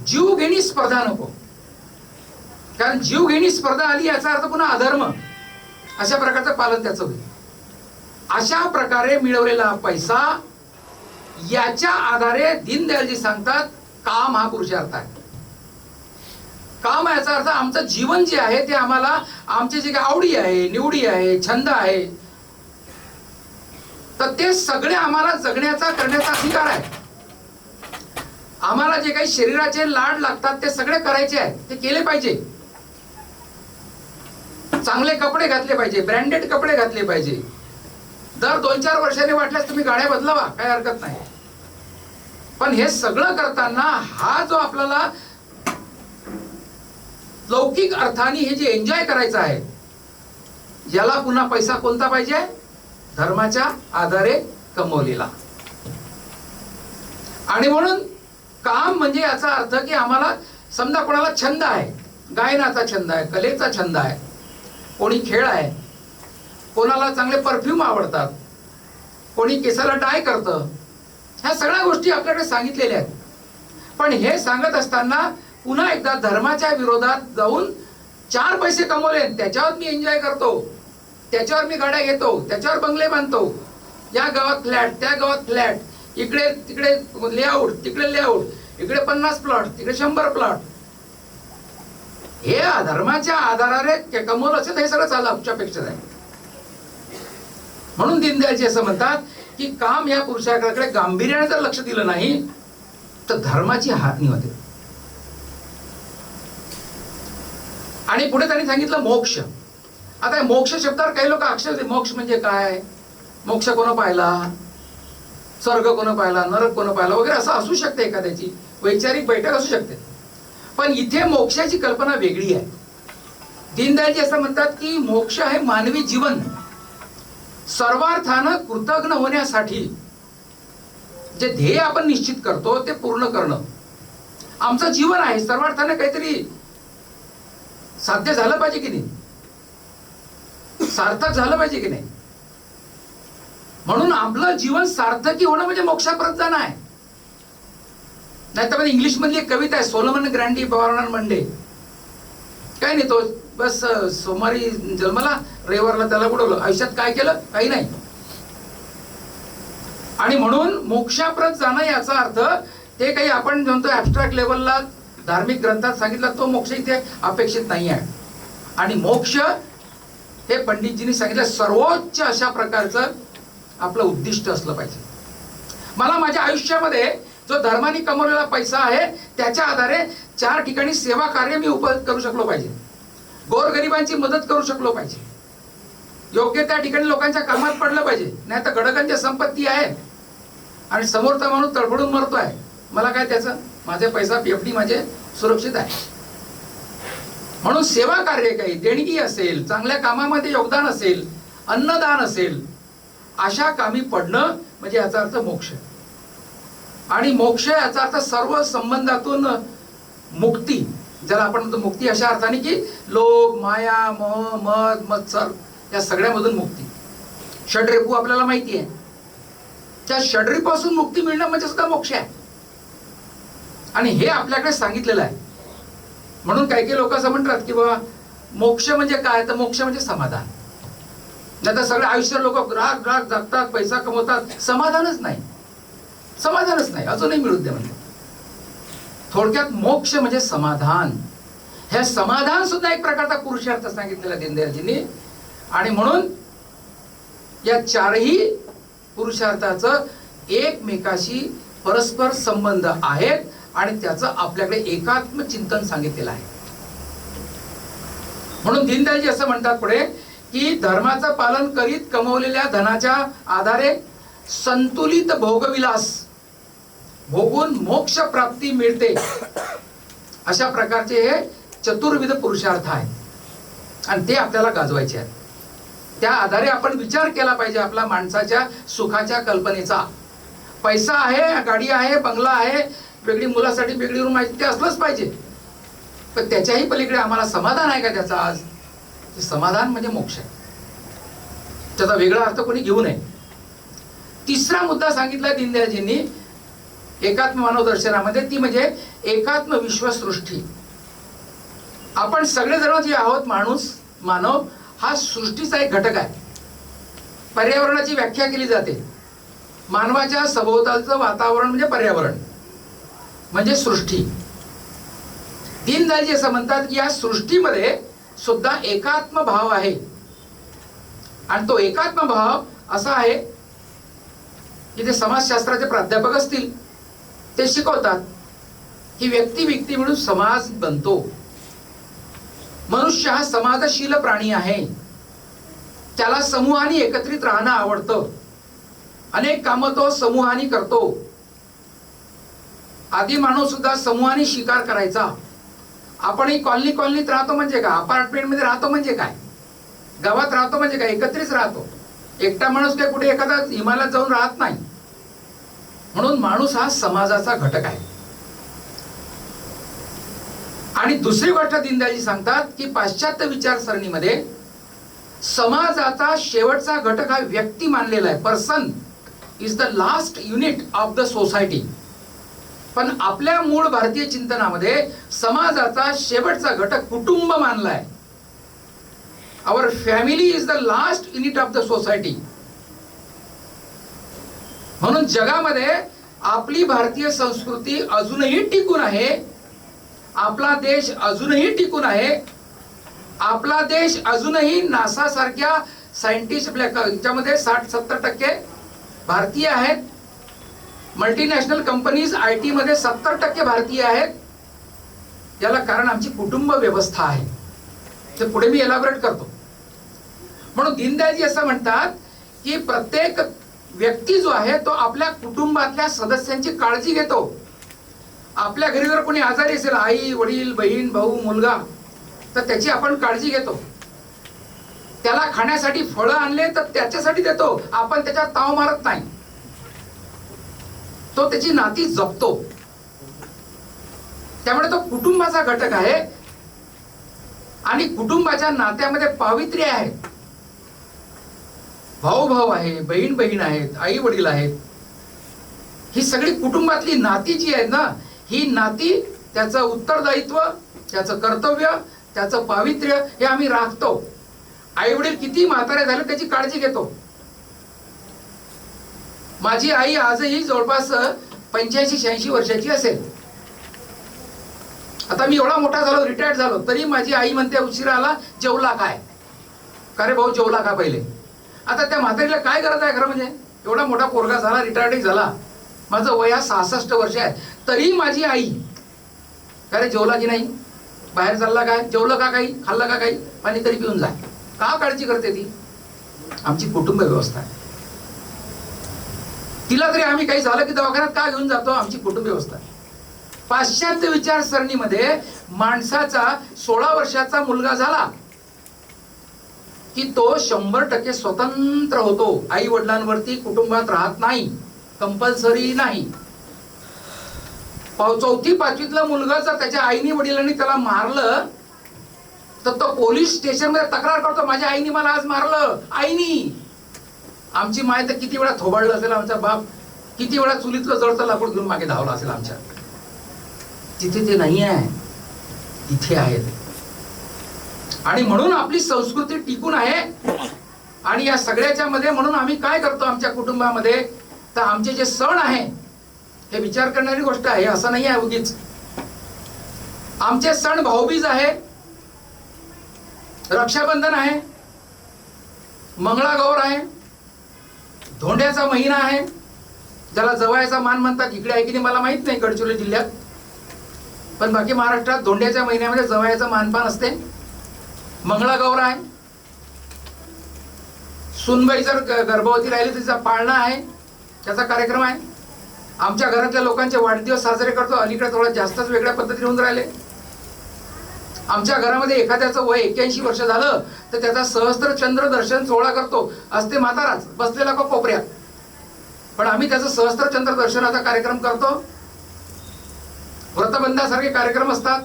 जीवघेणी स्पर्धा नको, कारण जीवघेणी स्पर्धा आली याचा अर्थ पुन्हा अधर्म, अशा प्रकारचं पालन त्याचं होईल. अशा प्रकारे मिळवलेला पैसा, याच्या आधारे दीनदयालजी सांगतात काम हा पुरुषार्थ आहे. काम याचा अर्थ आमचं जीवन जे आहे ते आम्हाला, आमचे जे काही आवडी आहे, निवडी आहे, छंद आहे, तर ते सगळे आम्हाला जगण्याचा करण्याचा अधिकार आहे. आम्हाला जे काही शरीराचे लाड लागतात ते सगळे करायचे आहेत, ते केले पाहिजे. चांगले कपडे घातले पाहिजे, ब्रँडेड कपडे घातले पाहिजे. दर 2-4 वर्षांनी वाटल्यास तुम्ही गाड्या बदलावा, काही हरकत नाही. पण हे सगळं करताना हा जो आपल्याला लौकिक अर्थाने हे जे एन्जॉय करायचं आहे, याला पुन्हा पैसा कोणता पाहिजे? धर्माच्या आधारे कमवलेला. आणि म्हणून काम म्हणजे याचा अर्थ की आम्हाला समजा कोणाला छंद आहे, गायनाचा छंद आहे, कलेचा छंद आहे, कोणी खेळ आहे, कोणाला चांगले परफ्यूम आवडतात, कोणी केसाला डाय करतं, ह्या सगळ्या गोष्टी आपल्याकडे सांगितलेल्या आहेत. पण हे सांगत असताना पुन्हा एकदा धर्माच्या विरोधात जाऊन 4 पैसे कमवले त्याच्यावर मी एन्जॉय करतो, त्याच्यावर मी गाड्या घेतो, त्याच्यावर बंगले बांधतो, या गावात फ्लॅट, त्या गावात फ्लॅट, इकडे तिकडे लेआउट, तिकडे लेआउट, इकडे 50 प्लॉट, तिकडे 100 प्लॉट, हे धर्माच्या आधाराने कमवलं असेल तर हे सगळं चाललं आमच्यापेक्षा आहे. म्हणून दीनदयालजी असं म्हणतात की काम या पुरुषाकडे गांभीर्याने जर लक्ष दिलं नाही तर धर्माची हानी होते. आणि पुढे त्यांनी सांगितलं मोक्ष. आता मोक्ष शब्दावर काही लोक आक्षेप देतात, मोक्ष म्हणजे काय, मोक्ष कोण पाहिला, स्वर्ग कोण पाहिला, नरक कोण पाहिला वगैरे असं असू शकते, एखाद्याची वैचारिक बैठक असू शकते. पण इथे मोक्षाची कल्पना वेगळी आहे. दीनदयालजी असं म्हणतात की मोक्ष हे मानवी जीवन सर्वार्थानं कृतज्ञ होण्यासाठी जे ध्येय आपण निश्चित करतो ते पूर्ण करणं. आमचं जीवन आहे, सर्वार्थानं काहीतरी साध्य झालं पाहिजे की नाही, सार्थक झालं पाहिजे की नाही. म्हणून आपलं जीवन सार्थकी होणं म्हणजे मोक्षापर्यंत जाणं आहे. नाही तर इंग्लिश मधली एक कविता आहे, सोलोमन ग्रँडी बर्नार्ड मंडे, काय नाही, तो बस सोमवारी जन्माला, रविवारला त्याला बुडवलं, आयुष्यात काय केलं, काही नाही. आणि म्हणून मोक्षापर्यंत जाणं याचा अर्थ ते काही आपण म्हणतो ऍबस्ट्रॅक्ट लेवलला धार्मिक ग्रंथात सांगितलं तो मोक्ष इथे अपेक्षित नाही आहे. आणि मोक्ष हे पंडितजींनी सांगितलं सर्वोच्च अशा प्रकारचं आपलं उद्दिष्ट असलं पाहिजे. मला माझ्या आयुष्यामध्ये जो धर्माने कमवलेला पैसा आहे त्याच्या आधारे 4 ठिकाणी सेवा कार्य मी करू शकलो पाहिजे, गोरगरिबांची मदत करू शकलो पाहिजे, योग्य त्या ठिकाणी लोकांच्या कामात पडलं पाहिजे. नाही तर गडगंज संपत्ती आहे आणि समोरचा माणूस तडफडून मरतोय, मला काय त्याचं, माझे पैसा PFD माझे सुरक्षित आहे. म्हणून सेवा कार्य काही देणगी असेल, चांगल्या कामामध्ये योगदान असेल, अन्नदान असेल, अशा कामी पडणं म्हणजे याचा अर्थ मोक्ष. आणि मोक्ष याचा अर्थ सर्व संबंधातून मुक्ती. ज्याला आपण म्हणतो मुक्ती अशा अर्थाने की लोभ, माया, मोह, मद, मत्सर या सगळ्यामधून मुक्ती. षड्रिपू आपल्याला माहिती आहे. त्या षड्रिपासून मुक्ती मिळणं म्हणजे सुद्धा मोक्ष आहे. आणि हे आपल्याकडे सांगितलेलं आहे. म्हणून काही काही लोक असं म्हणतात की बाबा मोक्ष म्हणजे काय, तर मोक्ष म्हणजे समाधान. नाही तर सगळे आयुष्य लोक राग राग जगतात, पैसा कमवतात, समाधानच नाही, समाधानच नाही, अजूनही मिळू दे म्हणजे. थोडक्यात मोक्ष म्हणजे समाधान. हे समाधान सुद्धा एक प्रकारचा पुरुषार्थ सांगितलेला दीनदयालजींनी. आणि म्हणून या चारही पुरुषार्थाचं एकमेकाशी परस्पर संबंध आहेत आणि त्याचं आपल्याकडे एकात्म चिंतन सांगितलेलं आहे. म्हणून दीनदयालजी असं म्हणतात पुढे की धर्माचं पालन करीत कमवलेल्या धनाच्या आधारे संतुलित भोगविलास भोगून मोक्ष प्राप्ती मिळते. अशा प्रकारचे हे चतुर्विध पुरुषार्थ आहेत आणि ते आपल्याला गाजवायचे आहेत. त्या आधारे आपण विचार केला पाहिजे आपला माणसाच्या सुखाच्या कल्पनेचा. पैसा आहे, गाडी आहे, बंगला आहे, वेगळी मुलासाठी वेगळी रूम आहे, ते असलंच पाहिजे. पण त्याच्याही पलीकडे आम्हाला समाधान आहे का त्याचा? आज समाधान म्हणजे मोक्ष आहे. त्याचा वेगळा अर्थ कोणी घेऊ नये. तिसरा मुद्दा सांगितला दीनदयालजींनी एकात्म मानव दर्शनामध्ये, ती म्हणजे एकात्म विश्वसृष्टी. आपण सगळेजण जे आहोत, मानव हा सृष्टीचा एक घटक आहे. पर्यावरणाची व्याख्या केली जाते. मानवाच्या सभोवतालचं वातावरण म्हणजे पर्यावरण, म्हणजे सृष्टी. दीनदयालजी असं म्हणतात की या सृष्टीमध्ये सुद्धा एकात्म भाव आहे. आणि तो एकात्म भाव असा आहे की ते समाजशास्त्राचे प्राध्यापक असतील, ते शिकवतात की व्यक्ती मिळून समाज बनतो. मनुष्य हा समाजशील प्राणी आहे. त्याला समूहाने एकत्रित राहणं आवडतं. अनेक कामं तो समूहाने करतो. आदी मानव सुद्धा समूहाने शिकार करायचा. आपण कॉलनीत राहतो म्हणजे काय, अपार्टमेंट मध्ये राहतो म्हणजे काय, गावात राहतो म्हणजे काय, एकत्रित राहतो. एकटा माणूस काय कुठे एखादा हिमालयात जाऊन राहत नाही. म्हणून माणूस हा समाजाचा घटक आहे. आणि दुसरी गोष्ट दीनदयालजी सांगतात की पाश्चात्य विचारसरणीमध्ये समाजाचा शेवटचा घटक हा व्यक्ती मानलेला आहे. Person is the last unit of the society. पण आपल्या मूळ भारतीय चिंतनामध्ये समाजाचा शेवटचा घटक कुटुंब मानलाय. Our family is the last unit of the society. म्हणून जगामध्ये आपली भारतीय संस्कृती अजूनही टिकून आहे. आपला देश अजूनही टिकून आहे. आपला देश अजूनही नासा सारख्या सायंटिस्ट याच्यामध्ये 60-70% भारतीय आहेत. मल्टीनॅशनल कंपनीज IT मध्ये 70% भारतीय आहेत. याला कारण आमची कुटुंब व्यवस्था आहे. ते पुढे मी एलाबोरेट करतो. म्हणून दीनदयालजी असं म्हणतात की प्रत्येक व्यक्ती जो आहे तो आपल्या कुटुंबातल्या सदस्यांची काळजी घेतो. आपल्या घरी जर कोणी आजारी असेल, आई, वडील, बहीण, भाऊ, मुलगा, तर त्याची आपण काळजी घेतो. त्याला खाण्यासाठी फळं आणले तर त्याच्यासाठी देतो, आपण त्याच्यात ताव मारत नाही. तो त्याची नाती जपतो. त्यामुळे तो कुटुंबाचा घटक आहे. आणि कुटुंबाच्या नात्यामध्ये पावित्र्य आहे. भाऊ आहे, बहीण आहेत, आई वडील आहेत. ही सगळी कुटुंबातली नाती जी आहेत ना, ही नाती त्याचं उत्तरदायित्व, त्याचं कर्तव्य, त्याचं पावित्र्य हे आम्ही राखतो. आई वडील किती म्हातारे झाले त्याची काळजी घेतो. माझी आई आजही जवळपास 85-86 वर्षाची असेल. आता मी एवढा मोठा झालो, रिटायर्ड झालो, तरी माझी आई म्हणते उशिरा आला, जेवला काय? का रे भाऊ, जेवला का पहिले? आता त्या म्हातारीला काय गरज आहे खरं? म्हणजे एवढा मोठा पोरगा झाला, रिटायर्डही झाला, माझं वय 66 वर्ष आहे, तरी माझी आई का रे जेवला की नाही, बाहेर चालला काय, जेवलं का, काही खाल्लं का, काही पाणी तरी पिऊन जा. का काळजी करते ती? आमची कुटुंब व्यवस्था आहे. तिला तरी आम्ही काही झालं की दवाखान्यात का घेऊन जातो? आमची कुटुंब व्यवस्था. पाश्चात्य विचारसरणीमध्ये माणसाचा 16 वर्षाचा मुलगा झाला की तो 100% स्वतंत्र होतो. आई वडिलांवरती कुटुंबात राहत नाही, कंपल्सरी नाही. 4थी 5वीतला मुलगा जर त्याच्या आईनी वडिलांनी त्याला मारलं तर तो पोलीस स्टेशन मध्ये तक्रार करतो, माझ्या आईनी मला आज मारलं. आईनी. आमची माय तर किती वेळा थोबाडलं असेल, आमचा बाप किती वेळा चुलीतलं जळतं लाकूड घेऊन मागे धावला असेल आमच्या. तिथे ते नाही आहे, इथे आहे ते. आणि म्हणून आपली संस्कृती टिकून आहे. आणि या सगळ्याच्या मध्ये म्हणून आम्ही काय करतो आमच्या कुटुंबामध्ये, तर आमचे जे सण आहे हे विचार करणारी गोष्ट आहे, असं नाही आहे उगीच. आमचे सण भाऊबीज आहे, रक्षाबंधन आहे, मंगळागौर आहे, धोंड्याचा महिना आहे, ज्याला जवळचा मान म्हणतात. इकडे आहे की नाही मला माहित नाही गडचिरोली जिल्ह्यात, पण बाकी महाराष्ट्रात धोंड्याच्या महिन्यामध्ये जवळचं मानपान असते. मंगळागौर आहे, सुनबाई जर गर्भवती राहिली तिचा पाळणा आहे, त्याचा कार्यक्रम आहे. आमच्या घरातल्या लोकांचे वाढदिवस साजरे करतो. अलीकडे थोडा जास्तच वेगळ्या पद्धतीने होऊन राहिले. आमच्या घरामध्ये एखाद्याचं वय 81 वर्ष झालं तर त्याचा सहस्त्र चंद्र दर्शन सोहळा करतो. असते म्हाताराच बसलेला का कोपऱ्यात, पण आम्ही त्याचं सहस्त्र चंद्र दर्शनाचा कार्यक्रम करतो. व्रतबंधासारखे कार्यक्रम असतात,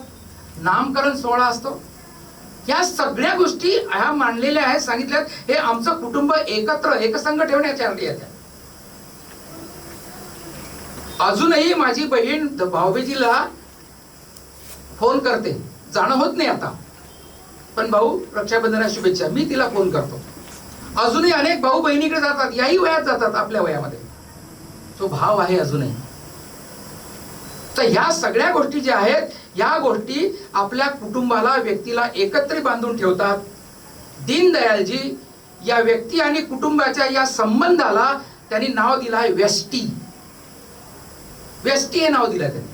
नामकरण सोहळा असतो. या सगळ्या गोष्टी ह्या मांडलेल्या आहेत, सांगितल्यात. हे आमचं कुटुंब एकत्र एकसंघ ठेवण्यासाठी आहे. अजूनही माझी बहीण भाऊबीजीला फोन करते, जाणं होत नाही आता, पण भाऊ रक्षाबंधना शुभेच्छा, मी तिला फोन करतो. अजूनही अनेक भाऊ बहिणीकडे जातात, याही वयात जातात आपल्या वयामध्ये. तो भाव आहे अजूनही. तर ह्या सगळ्या गोष्टी ज्या आहेत, या गोष्टी आपल्या कुटुंबाला, व्यक्तीला एकत्र बांधून ठेवतात. दीनदयालजी या व्यक्ती आणि कुटुंबाच्या या संबंधाला त्यांनी नाव दिलं आहे व्यष्टी. व्यष्टी हे नाव दिलं त्यांनी,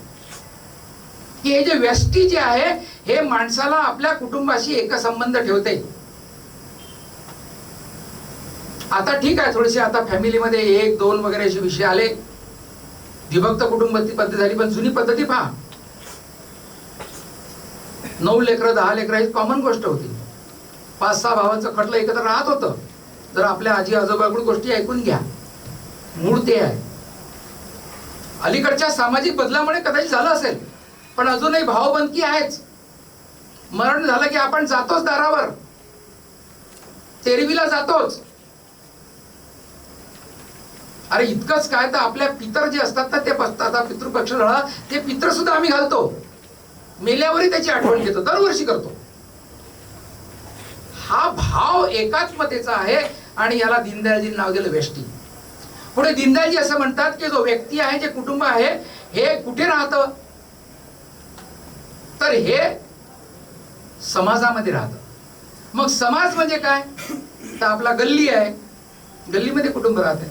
की हे जे व्यष्टी जे आहे हे माणसाला आपल्या कुटुंबाशी एक संबंध ठेवते. आता ठीक आहे, थोडेसे आता फॅमिलीमध्ये 1, 2 वगैरे असे विषय आले, विभक्त कुटुंब पद्धती झाली. पण जुनी पद्धती पहा, 9 लेकरं 10 लेकरं ही कॉमन गोष्ट होती. 5-6 भावांचं खटलं एकत्र राहत होतं. जर आपल्या आजी आजोबाकडून गोष्टी ऐकून घ्या, मूळ ते आहे. अलीकडच्या सामाजिक बदलामुळे कदाचित झालं असेल, पण अजूनही भावबंदकी आहेच. मरण झालं की आपण जातोच दारावर, तेरवीला जातोच. अरे इतकंच काय, तर आपल्या पितर जे असतात ना, ते पसतात पितृपक्ष झाला, ते पितर सुद्धा आम्ही घालतो. मेल्यावरही त्याची आठवण घेतो, दरवर्षी करतो. हा भाव एकात्मतेचा आहे आणि याला दीनदयालजी नाव दिलं व्यष्टी. पुढे दीनदयालजी असं म्हणतात की जो व्यक्ती आहे, जे कुटुंब आहे, हे कुठे राहतं, तर हे समाजामध्ये राहतं. मग समाज म्हणजे काय, तर आपला गल्ली आहे, गल्लीमध्ये कुटुंब राहते.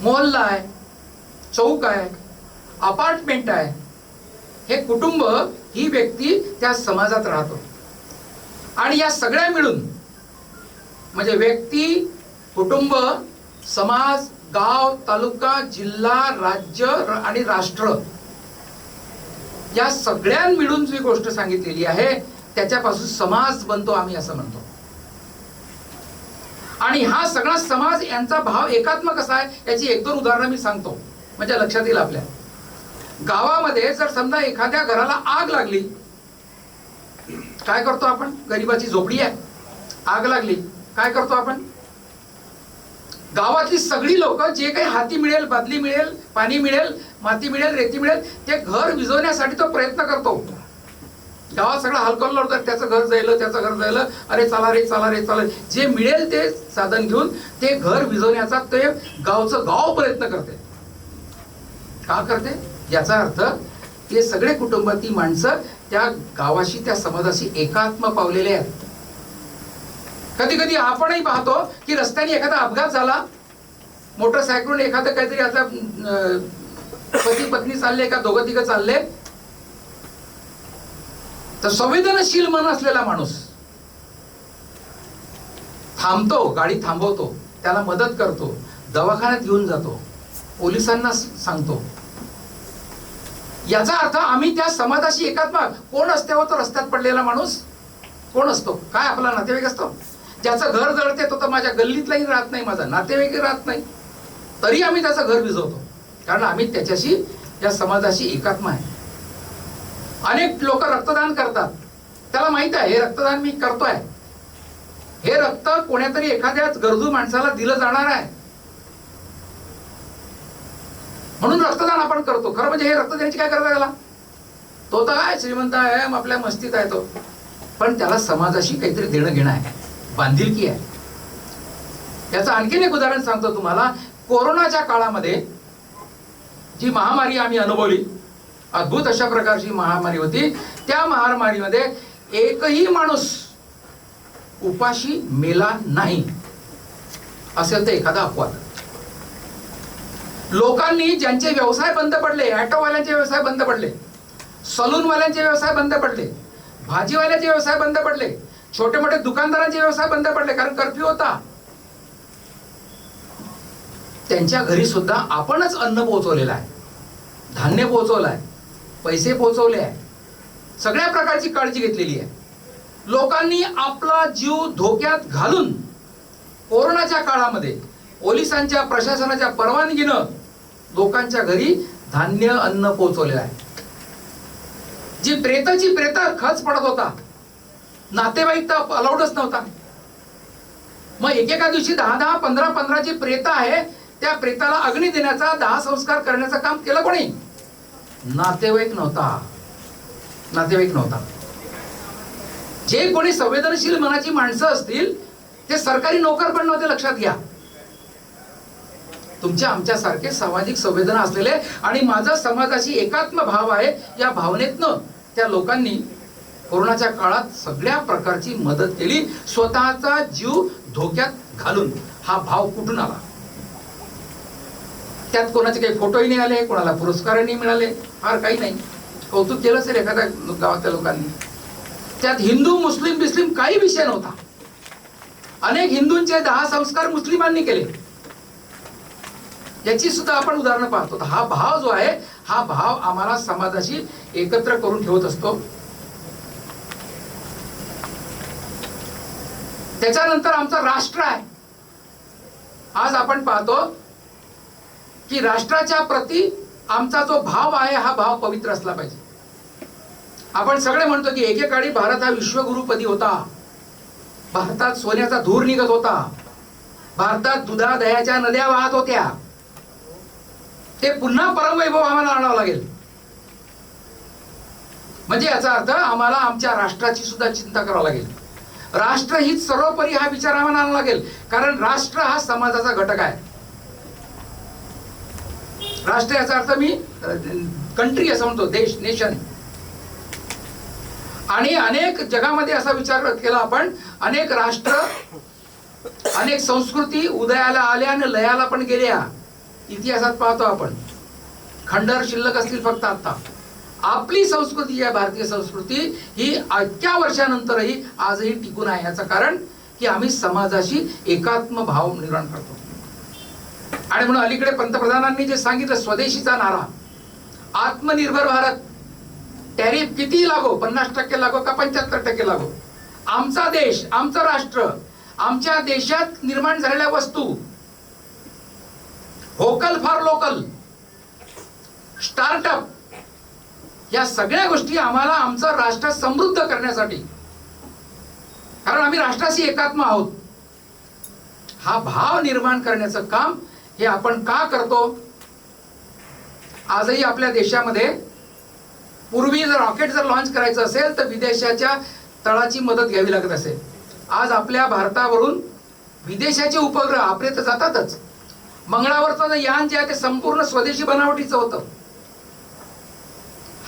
मोहल्ला आहे, चौक आहे, अपार्टमेंट आहे. हे कुटुंब, ही व्यक्ती त्या समाजात राहतो. आणि या सगळ्या मिळून म्हणजे व्यक्ती, कुटुंब, समाज, गाव, तालुका, जिल्हा, राज्य आणि राष्ट्र, या सगळ्या मिळून जी गोष्ट सांगितलेली आहे त्याच्यापासून समाज बनतो, आम्ही असं म्हणतो. आणि हा सगळा समाज यांचा भाव एकात्म कसा आहे याची 1-2 उदाहरणं मी सांगतो, म्हणजे लक्षात येईल आपल्या. गावामध्ये जर समजा एखाद्या घराला आग लागली, काय करतो आपण? गरिबाची झोपडी आहे, आग लागली, काय करतो आपण? गावातली सगळी लोक जे काही हाती मिळेल, बादली मिळेल, पाणी मिळेल, माती मिळेल, रेती मिळेल, ते घर विझवण्यासाठी तो प्रयत्न करतो. गावात सगळा हलकल्लोळ होतं, त्याचं घर जायलं, त्याचं घर जायलं, अरे चला रे चला रे चला. जे मिळेल ते साधन घेऊन ते घर विझवण्याचा ते गावचं गाव प्रयत्न करते. का करते? याचा अर्थ ते सगळे कुटुंबातील माणसं त्या गावाशी, त्या समाजाशी एकात्म पावलेले आहेत. कधी कधी आपणही पाहतो की रस्त्याने एखादा अपघात झाला, मोटरसायकलून एखादं काहीतरी, आता पती पत्नी चालले का दोघं तिघं चालले, तर संवेदनशील मन असलेला माणूस थांबतो, गाडी थांबवतो, त्याला मदत करतो, दवाखान्यात घेऊन जातो, पोलिसांना सांगतो. याचा अर्थ आम्ही त्या समाजाशी एकात्म. कोण असते हो तो रस्त्यात पडलेला माणूस? कोण असतो? काय आपला नातेवाईक असतो? ज्याचं घर जळते तो तर माझ्या गल्लीतलाही राहत नाही, माझा नातेवाईकही राहत नाही, तरी आम्ही त्याचं घर विझवतो, कारण आम्ही त्याच्याशी, या समाजाशी एकात्म आहे. अनेक लोक रक्तदान करतात, त्याला माहित आहे हे रक्तदान मी करतोय, हे रक्त कोण्यातरी एखाद्याच गरजू माणसाला दिलं जाणार आहे, म्हणून रक्तदान आपण करतो. खरं म्हणजे हे रक्त देण्याची काय गरज आहे त्याला? तो तर काय श्रीमंत आहे, आपल्या मस्तीत आहे तो, पण त्याला समाजाशी काहीतरी देणं घेणं आहे, बांधिलकी आहे. याचं आणखीन एक उदाहरण सांगतो तुम्हाला. कोरोनाच्या काळामध्ये जी महामारी आम्ही अनुभवली, अद्भुत अशा प्रकारची महामारी होती, त्या महामारीमध्ये एकही माणूस उपाशी मेला नाही असेल तर एखादा अपवाद. लोकांनी ज्यांचे व्यवसाय बंद पडले, ऑटोवाल्यांचे व्यवसाय बंद पडले, सलूनवाल्यांचे व्यवसाय बंद पडले, भाजीवाल्याचे व्यवसाय बंद पडले, छोटे मोठे दुकानदारांचे व्यवसाय बंद पडले, कारण कर्फ्यू होता, त्यांच्या घरी सुद्धा आपणच अन्न पोहोचवलेलं आहे, धान्य पोहोचवलं आहे, पैसे पोहोचवले आहे, सगळ्या प्रकारची काळजी घेतलेली आहे. लोकांनी आपला जीव धोक्यात घालून कोरोनाच्या काळामध्ये पोलिसांच्या, प्रशासनाच्या परवानगीनं लोकांच्या घरी धान्य, अन्न पोहोचवलेलं आहे. जी प्रेताची प्रेत खच पडत होता, नातेवाईक तर अलाउडच नव्हता. मग एकेका दिवशी 10-10, 15-15 जी प्रेत आहे, त्या प्रेताला अग्नी देण्याचा, 10 संस्कार करण्याचं काम केलं कोणी? नातेवाईक नव्हता, नातेवाईक नव्हता. जे कोणी संवेदनशील मनाची माणसं असतील ते सरकारी नोकर पण नव्हते, लक्षात घ्या. तुमच्या आमच्यासारखे सामाजिक संवेदना असलेले आणि माझा समाजाशी एकात्म भाव आहे, या भावनेतनं त्या लोकांनी कोरोनाच्या काळात सगळ्या प्रकारची मदत केली, स्वतःचा जीव धोक्यात घालून. हा भाव कुठून आला? त्यात कोणाचे काही फोटोही नाही आले, कोणाला पुरस्कारही नाही मिळाले, फार काही नाही. कौतुक केलं असेल एखाद्या गावातल्या लोकांनी. त्यात हिंदू, मुस्लिम, बिस्लिम काही विषय नव्हता. अनेक हिंदूंचे 10 संस्कार मुस्लिमांनी केले, याची सुद्धा आपण उदाहरणं पाहतो. हा भाव जो आहे, हा भाव आम्हाला समाजाशी एकत्र करून ठेवत असतो. त्याच्यानंतर आमचं राष्ट्र आहे. आज आपण पाहतो की राष्ट्राच्या प्रती आमचा जो भाव आहे, हा भाव पवित्र असला पाहिजे. आपण सगळे म्हणतो की एकेकाळी भारत हा विश्वगुरुपदी होता, भारतात सोन्याचा धूर निघत होता, भारतात दुधा दह्याच्या नद्या वाहत होत्या. ते पुन्हा परमवैभव आम्हाला आणावं लागेल. म्हणजे याचा अर्थ आम्हाला आमच्या राष्ट्राची सुद्धा चिंता करावी लागेल. राष्ट्रहित सर्वोपरी हा विचार आम्हाला आणावा लागेल, कारण राष्ट्र हा समाजाचा घटक आहे. राष्ट्र याचा अर्थ मी कंट्री असं म्हणतो, देश, नेशन. आणि अनेक जगामध्ये असा विचार केला आपण, अनेक राष्ट्र, अनेक संस्कृती उदयाला आल्या आणि लयाला पण गेल्या. इतिहासात पाहतो आपण, खंडर शिल्लक असतील फक्त आता. आपली संस्कृती जी आहे, भारतीय संस्कृती, ही इतक्या वर्षानंतरही आजही टिकून आहे. याचं कारण की आम्ही समाजाशी एकात्म भाव निर्माण करतो. आणि म्हणून अलीकडे पंतप्रधानांनी जे सांगितलं, स्वदेशीचा नारा, आत्मनिर्भर भारत, टॅरिफ किती लागो, 50% लागो का 75% लागो, आमचा देश, आमचं राष्ट्र, आमच्या देशात निर्माण झालेल्या वस्तू, व्होकल फॉर लोकल, स्टार्टअप, या सगळ्या गोष्टी आम्हाला आमचं राष्ट्र समृद्ध करण्यासाठी, कारण आम्ही राष्ट्राशी एकात्म आहोत, हा भाव निर्माण करण्याचं काम हे आपण का करतो? आजही आपल्या देशामध्ये पूर्वी जर रॉकेट जर लॉन्च करायचं असेल तर विदेशाच्या तळाची मदत घ्यावी लागत असेल. आज आपल्या भारतावरून विदेशाचे उपग्रह, आपले तर जातातच, मंगळावरचं यान जे आहे ते संपूर्ण स्वदेशी बनावटीचं होतं.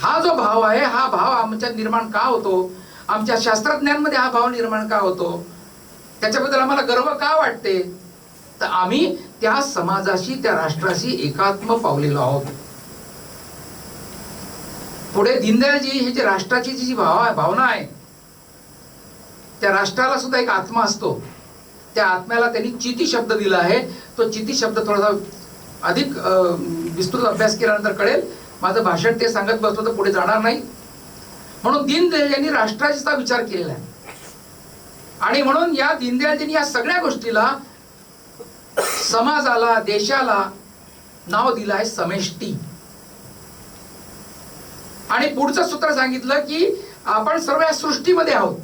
हा जो भाव आहे, हा भाव आमच्या निर्माण का होतो? आमच्या शास्त्रज्ञांमध्ये हा भाव निर्माण का होतो? त्याच्याबद्दल आम्हाला गर्व का वाटते? तर आम्ही त्या समाजाशी, त्या राष्ट्राशी एकात्म पावलेलो आहोत. पुढे दीनदयाळजी हे जे राष्ट्राची जी भावना आहे, त्या राष्ट्राला सुद्धा एक आत्मा असतो. त्या आत्म्याला त्यांनी चिती शब्द दिला आहे. तो चिती शब्द थोडासा अधिक विस्तृत अभ्यास केल्यानंतर कळेल. माझं भाषण ते सांगत बसलो तर पुढे जाणार नाही. म्हणून दीनदयाल यांनी राष्ट्राचा विचार केलेला आहे. आणि म्हणून या दीनदयालजींनी या सगळ्या गोष्टीला, समाजाला, देशाला नाव दिलं आहे समष्टी. आणि पुढचं सूत्र सांगितलं की आपण सर्व या सृष्टीमध्ये आहोत.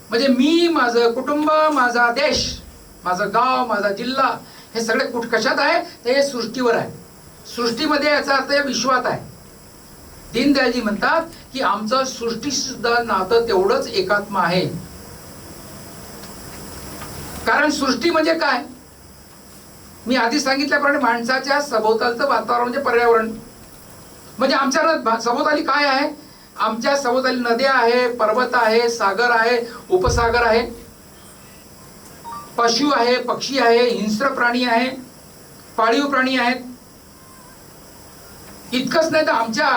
म्हणजे मी, माझं कुटुंब, माझा देश, माझं गाव, माझा जिल्हा, हे सगळे कशात आहे? ते हे सृष्टीवर आहे. सृष्टीमध्ये याचा अर्थ या विश्वात आहे. दीनदयालजी म्हणतात की आमचं सृष्टी सुद्धा नातं तेवढंच एकात्म आहे. कारण सृष्टी म्हणजे काय? मी आधी सांगितल्याप्रमाणे माणसाच्या सभोवतालचं वातावरण म्हणजे पर्यावरण. म्हणजे आमच्या सभोवताली काय आहे? आमच्या सभोवताली नद्या आहे, पर्वत आहे, सागर आहे, उपसागर आहे, पशु आहे, पक्षी आहे, हिंस्र प्राणी आहे, पाळीव प्राणी आहेत. इतकंच नाही तर आमच्या